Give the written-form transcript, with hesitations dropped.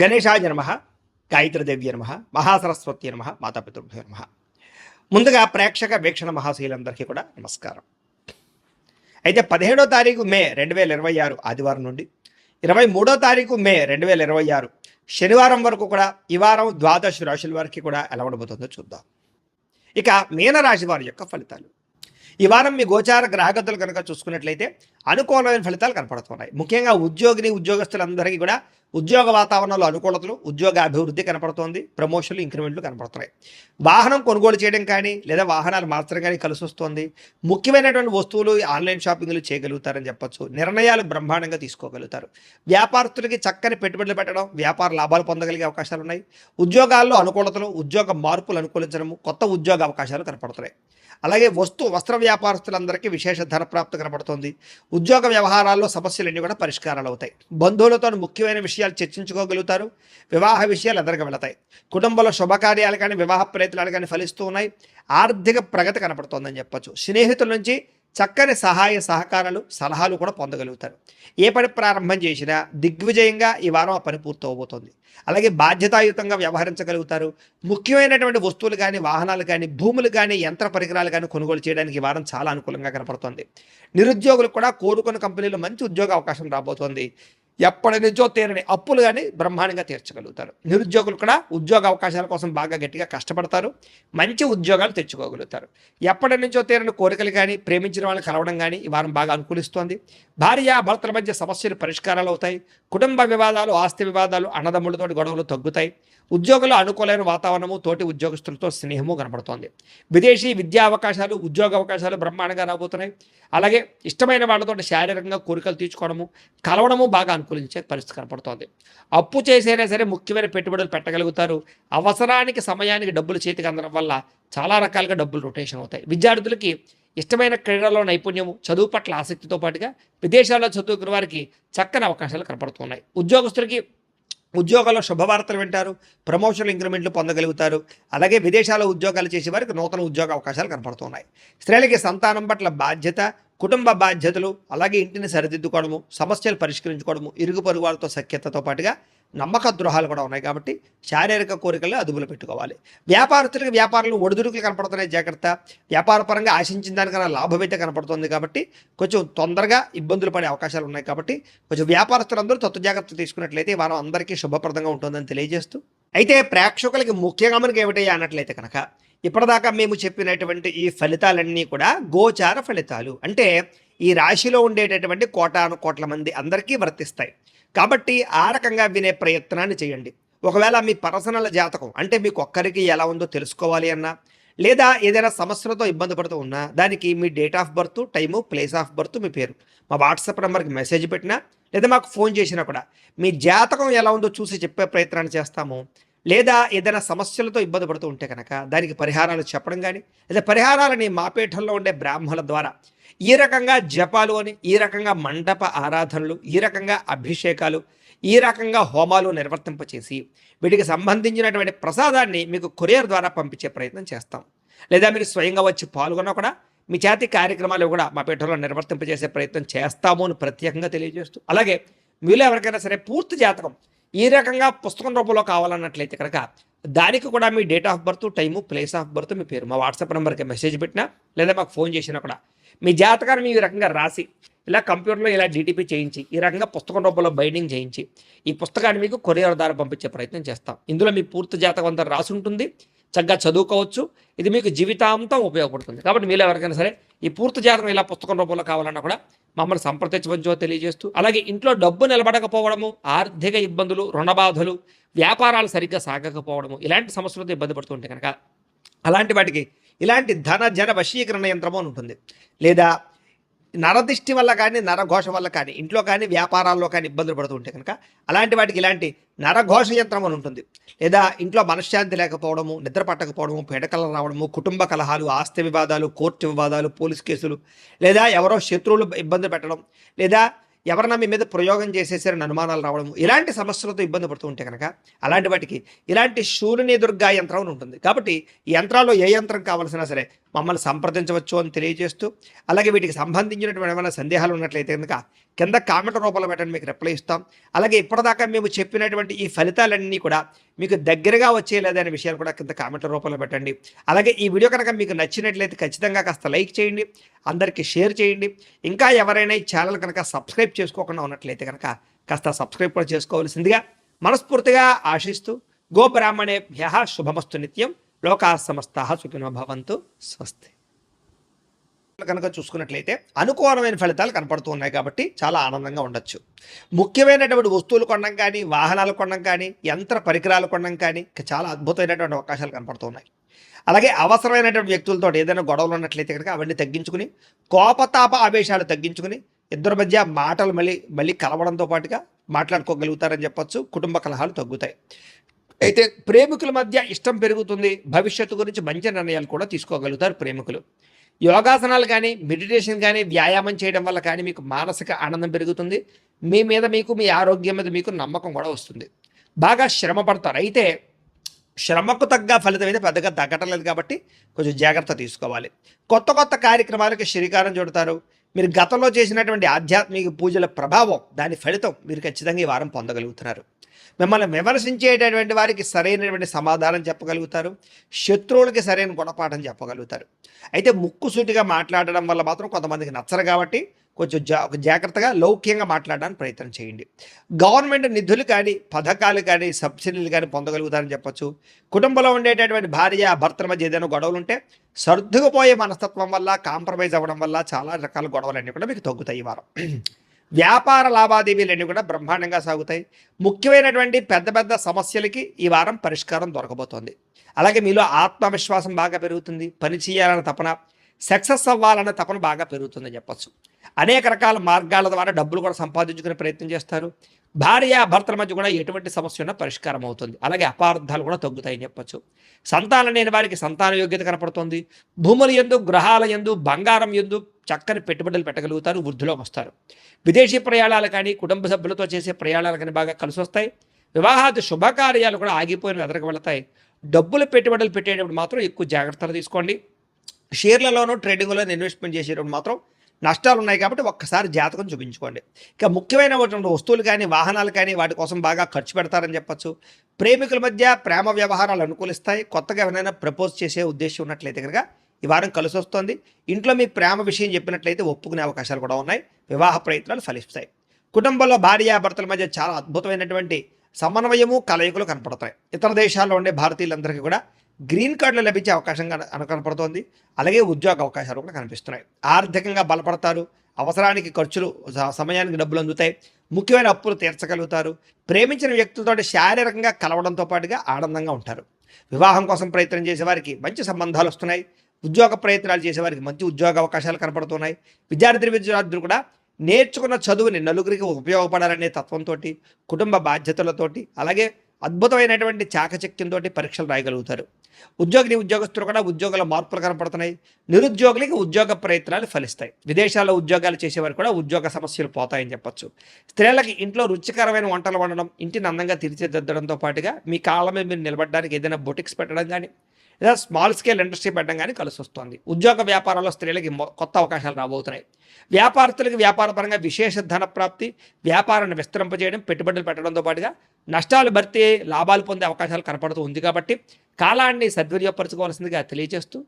గణేశాయ నమః, గాయత్రీదేవ్య నమః, మహాసరస్వతి నమః, మాతాపితృభ్యో నమః. ముందుగా ప్రేక్షక వీక్షణ మహాశీలందరికీ కూడా నమస్కారం. అయితే 17వ తారీఖు మే 2026 ఆదివారం నుండి 23వ తారీఖు మే 2026 శనివారం వరకు కూడా ఈ వారం ద్వాదశ రాశుల వారికి కూడా ఎలా ఉండబోతుందో చూద్దాం. ఇక మీనరాశి వారి యొక్క ఫలితాలు. ఈ వారం మీ గోచార గ్రహగతులు కనుక చూసుకున్నట్లయితే అనుకూలమైన ఫలితాలు కనపడుతున్నాయి. ముఖ్యంగా ఉద్యోగస్తులందరికీ కూడా ఉద్యోగ వాతావరణంలో అనుకూలతలు, ఉద్యోగ అభివృద్ధి కనపడుతోంది. ప్రమోషన్లు, ఇంక్రిమెంట్లు కనపడుతున్నాయి. వాహనం కొనుగోలు చేయడం కానీ లేదా వాహనాలు మార్చడం కానీ కలిసి వస్తుంది. ముఖ్యమైనటువంటి వస్తువులు ఆన్లైన్ షాపింగ్లు చేయగలుగుతారని చెప్పొచ్చు. నిర్ణయాలు బ్రహ్మాండంగా తీసుకోగలుగుతారు. వ్యాపారస్తులకి చక్కని పెట్టుబడులు పెట్టడం, వ్యాపార లాభాలు పొందగలిగే అవకాశాలు ఉన్నాయి. ఉద్యోగాల్లో అనుకూలతలు, ఉద్యోగ మార్పులు అనుకూలించడము, కొత్త ఉద్యోగ అవకాశాలు కనపడుతున్నాయి. అలాగే వస్త్ర వ్యాపారస్తులందరికీ విశేష ధనప్రాప్తి కనపడుతుంది. ఉద్యోగ వ్యవహారాల్లో సమస్యలన్నీ కూడా పరిష్కారాలు అవుతాయి. బంధువులతో ముఖ్యమైన విషయాలు చర్చించుకోగలుగుతారు. వివాహ విషయాలు ఎదురుగా వెళతాయి. కుటుంబంలో శుభకార్యాలు కానీ వివాహ ప్రయత్నాలు కానీ ఫలిస్తూ ఉన్నాయి. ఆర్థిక ప్రగతి కనపడుతోందని చెప్పొచ్చు. స్నేహితుల నుంచి చక్కని సహాయ సహకారాలు, సలహాలు కూడా పొందగలుగుతారు. ఏ పని ప్రారంభం చేసినా దిగ్విజయంగా ఈ వారం ఆ పని పూర్తవబోతోంది. అలాగే బాధ్యతాయుతంగా వ్యవహరించగలుగుతారు. ముఖ్యమైనటువంటి వస్తువులు కానీ, వాహనాలు కానీ, భూములు కానీ, యంత్ర పరికరాలు కానీ కొనుగోలు చేయడానికి ఈ వారం చాలా అనుకూలంగా కనపడుతోంది. నిరుద్యోగులకు కూడా కోరుకున్న కంపెనీలో మంచి ఉద్యోగ అవకాశం రాబోతోంది. ఎప్పటి నుంచో తీరని అప్పులు కానీ బ్రహ్మాండంగా తీర్చగలుగుతారు. నిరుద్యోగులు కూడా ఉద్యోగ అవకాశాల కోసం బాగా గట్టిగా కష్టపడతారు. మంచి ఉద్యోగాలు తెచ్చుకోగలుగుతారు. ఎప్పటి నుంచో తీరని కోరికలు కానీ, ప్రేమించిన వాళ్ళని కలవడం కానీ ఈ వారం బాగా అనుకూలిస్తోంది. భార్య భర్తల మధ్య సమస్యలు పరిష్కారాలు అవుతాయి. కుటుంబ వివాదాలు, ఆస్తి వివాదాలు, అన్నదమ్ములతో గొడవలు తగ్గుతాయి. ఉద్యోగులు అనుకూలమైన వాతావరణము, తోటి ఉద్యోగస్తులతో స్నేహము కనపడుతోంది. విదేశీ విద్యా అవకాశాలు, ఉద్యోగ అవకాశాలు బ్రహ్మాండంగా రాబోతున్నాయి. అలాగే ఇష్టమైన వాళ్ళతో శారీరకంగా కోరికలు తీర్చుకోవడము, కలవడము బాగా అనుకూలించే పరిస్థితి కనపడుతోంది. అప్పు చేసైనా సరే ముఖ్యమైన పెట్టుబడులు పెట్టగలుగుతారు. అవసరానికి సమయానికి డబ్బులు చేతికి అందడం వల్ల చాలా రకాలుగా డబ్బులు రొటేషన్ అవుతాయి. విద్యార్థులకి ఇష్టమైన క్రీడల్లో నైపుణ్యము, చదువు పట్ల ఆసక్తితో పాటుగా విదేశాల్లో చదువుకున్న వారికి చక్కని అవకాశాలు కనపడుతున్నాయి. ఉద్యోగస్తులకి ఉద్యోగాల్లో శుభవార్తలు వింటారు. ప్రమోషన్లు, ఇంక్రిమెంట్లు పొందగలుగుతారు. అలాగే విదేశాల్లో ఉద్యోగాలు చేసే వారికి నూతన ఉద్యోగ అవకాశాలు కనపడుతున్నాయి. స్త్రీలకి సంతానం పట్ల బాధ్యత, కుటుంబ బాధ్యతలు, అలాగే ఇంటిని సరిదిద్దుకోవడము, సమస్యలు పరిష్కరించుకోవడము, ఇరుగు పొరుగు వారితో సఖ్యతతో పాటుగా నమ్మక ద్రోహాలు కూడా ఉన్నాయి. కాబట్టి శారీరక కోరికలు అదుపులో పెట్టుకోవాలి. వ్యాపారస్తులకి వ్యాపారంలో ఒడిదుడుకులు కనపడుతున్నాయి, జాగ్రత్త. వ్యాపార పరంగా ఆశించిన దానికన్నా లాభం అయితే కనపడుతుంది. కాబట్టి కొంచెం తొందరగా ఇబ్బందులు పడే అవకాశాలు ఉన్నాయి. కాబట్టి కొంచెం వ్యాపారస్తులందరూ తత్వ జాగ్రత్త తీసుకున్నట్లయితే వారం అందరికీ శుభప్రదంగా ఉంటుందని తెలియజేస్తూ, అయితే ప్రేక్షకులకి ముఖ్యంగా మనకి ఏమిటయ్యా అన్నట్లయితే కనుక ఇప్పటిదాకా మేము చెప్పినటువంటి ఈ ఫలితాలన్నీ కూడా గోచార ఫలితాలు. అంటే ఈ రాశిలో ఉండేటటువంటి కోటాను కోట్ల మంది అందరికీ వర్తిస్తాయి. కాబట్టి ఆ రకంగా వినే ప్రయత్నాన్ని చేయండి. ఒకవేళ మీ పర్సనల్ జాతకం అంటే మీకు ఒక్కరికి ఎలా ఉందో తెలుసుకోవాలి అన్నా, లేదా ఏదైనా సమస్యలతో ఇబ్బంది పడుతూ ఉన్నా, దానికి మీ date of birth, time, place of birth, మీ పేరు మా వాట్సాప్ నెంబర్కి మెసేజ్ పెట్టినా లేదా మాకు ఫోన్ చేసినా కూడా మీ జాతకం ఎలా ఉందో చూసి చెప్పే ప్రయత్నాన్ని చేస్తాము. లేదా ఏదైనా సమస్యలతో ఇబ్బంది పడుతూ ఉంటే కనుక దానికి పరిహారాలు చెప్పడం కానీ, లేదా పరిహారాలని మా పీఠంలో ఉండే బ్రాహ్మణుల ద్వారా ఈ రకంగా జపాలు అని, ఈ రకంగా మండప ఆరాధనలు, ఈ రకంగా అభిషేకాలు, ఈ రకంగా హోమాలు నిర్వర్తింపచేసి వీటికి సంబంధించినటువంటి ప్రసాదాన్ని మీకు కొరియర్ ద్వారా పంపించే ప్రయత్నం చేస్తాం. లేదా మీరు స్వయంగా వచ్చి పాల్గొన్నా కూడా మీ చేతి కార్యక్రమాలు కూడా మా పీఠంలో నిర్వర్తింపజేసే ప్రయత్నం చేస్తాము అని ప్రత్యేకంగా తెలియజేస్తూ, అలాగే మీలో ఎవరికైనా సరే పూర్తి జాతకం ఈ రకంగా పుస్తకం రూపంలో కావాలన్నట్లయితే కనుక దానికి కూడా మీ date of birth, time, place of birth, మీ పేరు మా వాట్సాప్ నెంబర్కి మెసేజ్ పెట్టినా లేదా మాకు ఫోన్ చేసినా కూడా మీ జాతకాన్ని ఈ రకంగా రాసి ఇలా కంప్యూటర్లో ఇలా డీటీపీ చేయించి ఈ రకంగా పుస్తకం రూపంలో బైండింగ్ చేయించి ఈ పుస్తకాన్ని మీకు కొరియర్ ద్వారా పంపించే ప్రయత్నం చేస్తాం. ఇందులో మీ పూర్తి జాతకం అంతా రాసి ఉంటుంది. చక్కగా చదువుకోవచ్చు. ఇది మీకు జీవితాంతం ఉపయోగపడుతుంది. కాబట్టి మీరు ఎవరికైనా సరే ఈ పూర్తి జాతకం ఇలా పుస్తకం రూపంలో కావాలన్నా కూడా మమ్మల్ని సంప్రదించవచ్చో తెలియజేస్తూ, అలాగే ఇంట్లో డబ్బు నిలబడకపోవడము, ఆర్థిక ఇబ్బందులు, రుణబాధలు, వ్యాపారాలు సరిగ్గా సాగకపోవడము, ఇలాంటి సమస్యలతో ఇబ్బంది పడుతుంటే కనుక అలాంటి వాటికి ఇలాంటి ధన జన వశీకరణ యంత్రము అని ఉంటుంది. లేదా నరదిష్టి వల్ల కానీ, నరఘోష వల్ల కానీ, ఇంట్లో కానీ వ్యాపారాల్లో కానీ ఇబ్బందులు పడుతూ ఉంటే కనుక అలాంటి వాటికి ఇలాంటి నరఘోష యంత్రం అని ఉంటుంది. లేదా ఇంట్లో మనశ్శాంతి లేకపోవడము, నిద్ర పట్టకపోవడము, పీడకలు రావడము, కుటుంబ కలహాలు, ఆస్తి వివాదాలు, కోర్టు వివాదాలు, పోలీస్ కేసులు, లేదా ఎవరో శత్రువులు ఇబ్బంది పెట్టడం, లేదా ఎవరన్నా మీ మీద ప్రయోగం చేసేసారని అనుమానాలు రావడం, ఇలాంటి సమస్యలతో ఇబ్బంది పడుతూ ఉంటే కనుక అలాంటి వాటికి ఇలాంటి శూలిని దుర్గా యంత్రం ఉంటుంది. కాబట్టి ఈ యంత్రాల్లో ఏ యంత్రం కావాల్సినా సరే మమ్మల్ని సంప్రదించవచ్చు అని తెలియజేస్తూ, అలాగే వీటికి సంబంధించినటువంటి ఏమైనా సందేహాలు ఉన్నట్లయితే కనుక కింద కామెంట్ రూపంలో పెట్టండి, మీకు రిప్లై ఇస్తాం. అలాగే ఇప్పటిదాకా మేము చెప్పినటువంటి ఈ ఫలితాలన్నీ కూడా మీకు దగ్గరగా వచ్చేయలేదనే విషయాలు కూడా కింద కామెంట్ రూపంలో పెట్టండి. అలాగే ఈ వీడియో కనుక మీకు నచ్చినట్లయితే ఖచ్చితంగా కాస్త లైక్ చేయండి, అందరికీ షేర్ చేయండి. ఇంకా ఎవరైనా ఈ ఛానల్ కనుక సబ్స్క్రైబ్ చేసుకోకుండా ఉన్నట్లయితే కనుక కాస్త సబ్స్క్రైబ్ కూడా చేసుకోవాల్సిందిగా మనస్ఫూర్తిగా ఆశిస్తూ, గోబ్రాహ్మణేభ్యః శుభమస్తు నిత్యం, లోకాః సమస్తాః సుఖినో భవంతు, స్వస్తి. కనుక చూసుకున్నట్లయితే అనుకూలమైన ఫలితాలు కనపడుతూ ఉన్నాయి కాబట్టి చాలా ఆనందంగా ఉండొచ్చు. ముఖ్యమైనటువంటి వస్తువులు కొనడం కానీ, వాహనాలు కొనడం కానీ, యంత్ర పరికరాలు కొనడం కానీ చాలా అద్భుతమైనటువంటి అవకాశాలు కనపడుతూ ఉన్నాయి. అలాగే అవసరమైనటువంటి వ్యక్తులతో ఏదైనా గొడవలు ఉన్నట్లయితే కనుక అవన్నీ తగ్గించుకుని, కోపతాప ఆవేశాలు తగ్గించుకుని, ఇద్దరి మధ్య మాటలు మళ్ళీ కలవడంతో పాటుగా మాట్లాడుకోగలుగుతారని చెప్పొచ్చు. కుటుంబ కలహాలు తగ్గుతాయి. అయితే ప్రేమికుల మధ్య ఇష్టం పెరుగుతుంది. భవిష్యత్తు గురించి మంచి నిర్ణయాలు కూడా తీసుకోగలుగుతారు ప్రేమికులు. యోగాసనాలు కానీ, మెడిటేషన్ కానీ, వ్యాయామం చేయడం వల్ల కానీ మీకు మానసిక ఆనందం పెరుగుతుంది. మీ మీద మీకు, మీ ఆరోగ్యం మీద మీకు నమ్మకం కూడా వస్తుంది. బాగా శ్రమ పడతారు. అయితే శ్రమకు తగ్గ ఫలితం అయితే పెద్దగా తగ్గటం లేదు కాబట్టి కొంచెం జాగ్రత్త తీసుకోవాలి. కొత్త కార్యక్రమాలకు శ్రీకారం చుడతారు. మీరు గతంలో చేసినటువంటి ఆధ్యాత్మిక పూజల ప్రభావం, దాని ఫలితం మీరు ఖచ్చితంగా ఈ వారం పొందగలుగుతున్నారు. మిమ్మల్ని విమర్శించేటటువంటి వారికి సరైనటువంటి సమాధానం చెప్పగలుగుతారు. శత్రువులకి సరైన గుణపాఠం చెప్పగలుగుతారు. అయితే ముక్కుసూటిగా మాట్లాడడం వల్ల మాత్రం కొంతమందికి నచ్చరు కాబట్టి కొంచెం జాగ్రత్తగా లౌక్యంగా మాట్లాడడానికి ప్రయత్నం చేయండి. గవర్నమెంట్ నిధులు కానీ, పథకాలు కానీ, సబ్సిడీలు కానీ పొందగలుగుతారని చెప్పొచ్చు. కుటుంబంలో ఉండేటటువంటి భార్య భర్తల మధ్య ఏదైనా గొడవలు ఉంటే సర్దుకుపోయే మనస్తత్వం వల్ల, కాంప్రమైజ్ అవ్వడం వల్ల చాలా రకాల గొడవలన్నీ కూడా మీకు తగ్గుతాయి ఈ వారం. వ్యాపార లావాదేవీలన్నీ కూడా బ్రహ్మాండంగా సాగుతాయి. ముఖ్యమైనటువంటి పెద్ద సమస్యలకి ఈ వారం పరిష్కారం దొరకబోతోంది. అలాగే మీలో ఆత్మవిశ్వాసం బాగా పెరుగుతుంది. పని చేయాలన్న తపన, సక్సెస్ అవ్వాలన్న తపన బాగా పెరుగుతుందని చెప్పచ్చు. అనేక రకాల మార్గాల ద్వారా డబ్బులు కూడా సంపాదించుకునే ప్రయత్నం చేస్తారు. భార్య భర్తల మధ్య కూడా ఎటువంటి సమస్య ఉన్నా పరిష్కారం అవుతుంది. అలాగే అపార్థాలు కూడా తగ్గుతాయని చెప్పచ్చు. సంతానం లేని వారికి సంతాన యోగ్యత కనపడుతుంది. భూముల యందు, గ్రహాల యందు, బంగారం యందు చక్కని పెట్టుబడులు పెట్టగలుగుతారు. వృద్ధిలోకి వస్తారు. విదేశీ ప్రయాణాలు కానీ, కుటుంబ సభ్యులతో చేసే ప్రయాణాలు కానీ బాగా కలిసి వస్తాయి. వివాహాది శుభకార్యాలు కూడా ఆగిపోయిన ఎదరకు వెళతాయి. డబ్బులు పెట్టుబడులు పెట్టేటప్పుడు మాత్రం ఎక్కువ జాగ్రత్తలు తీసుకోండి. షేర్లలోనూ, ట్రేడింగ్లోనూ ఇన్వెస్ట్మెంట్ చేసేటప్పుడు మాత్రం నష్టాలు ఉన్నాయి కాబట్టి ఒక్కసారి జాతకం చూపించుకోండి. ఇక ముఖ్యమైనటువంటి వస్తువులు కానీ, వాహనాలు కానీ వాటి కోసం బాగా ఖర్చు పెడతారని చెప్పచ్చు. ప్రేమికుల మధ్య ప్రేమ వ్యవహారాలు అనుకూలిస్తాయి. కొత్తగా ఎవరైనా ప్రపోజ్ చేసే ఉద్దేశం ఉన్నట్లయితే కనుక ఈ వారం కలిసి వస్తుంది. ఇంట్లో మీ ప్రేమ విషయం చెప్పినట్లయితే ఒప్పుకునే అవకాశాలు కూడా ఉన్నాయి. వివాహ ప్రయత్నాలు ఫలిస్తాయి. కుటుంబంలో భార్యాభర్తల మధ్య చాలా అద్భుతమైనటువంటి సమన్వయము, కలయికలు కనపడతాయి. ఇతర దేశాల్లో ఉండే భారతీయులందరికీ కూడా గ్రీన్ కార్డులు లభించే అవకాశం కనపడుతోంది. అలాగే ఉద్యోగ అవకాశాలు కూడా కనిపిస్తున్నాయి. ఆర్థికంగా బలపడతారు. అవసరానికి ఖర్చులు, సమయానికి డబ్బులు అందుతాయి. ముఖ్యమైన అప్పులు తీర్చగలుగుతారు. ప్రేమించిన వ్యక్తులతో శారీరకంగా కలవడంతో పాటుగా ఆనందంగా ఉంటారు. వివాహం కోసం ప్రయత్నం చేసేవారికి మంచి సంబంధాలు వస్తున్నాయి. ఉద్యోగ ప్రయత్నాలు చేసేవారికి మంచి ఉద్యోగ అవకాశాలు కనపడుతున్నాయి. విద్యార్థులు కూడా నేర్చుకున్న చదువుని నలుగురికి ఉపయోగపడాలనే తత్వంతో, కుటుంబ బాధ్యతలతోటి, అలాగే అద్భుతమైనటువంటి చాకచక్యంతో పరీక్షలు రాయగలుగుతారు. ఉద్యోగస్తులు కూడా ఉద్యోగాల మార్పులు కనపడుతున్నాయి. నిరుద్యోగులకి ఉద్యోగ ప్రయత్నాలు ఫలిస్తాయి. విదేశాల్లో ఉద్యోగాలు చేసేవారు కూడా ఉద్యోగ సమస్యలు పోతాయని చెప్పచ్చు. స్త్రీలకి ఇంట్లో రుచికరమైన వంటలు వండడం, ఇంటిని అందంగా తీర్చిదిద్దడంతో పాటుగా మీ కాళ్ళ మీద మీరు నిలబడడానికి ఏదైనా బొటిక్స్ పెట్టడం కానీ, లేదా స్మాల్ స్కేల్ ఇండస్ట్రీ పెట్టడం కానీ కలిసి వస్తుంది. ఉద్యోగ వ్యాపారాల్లో స్త్రీలకి కొత్త అవకాశాలు రాబోతున్నాయి. వ్యాపారస్తులకి వ్యాపారపరంగా విశేష ధన ప్రాప్తి, వ్యాపారాన్ని విస్తరింపజేయడం, పెట్టుబడులు పెట్టడంతో పాటుగా నష్టాలు భర్తీ, లాభాలు పొందే అవకాశాలు కనపడుతూ ఉంది. కాబట్టి కాలాన్ని సద్వినియోగపరచుకోవాల్సిందిగా తెలియజేస్తూ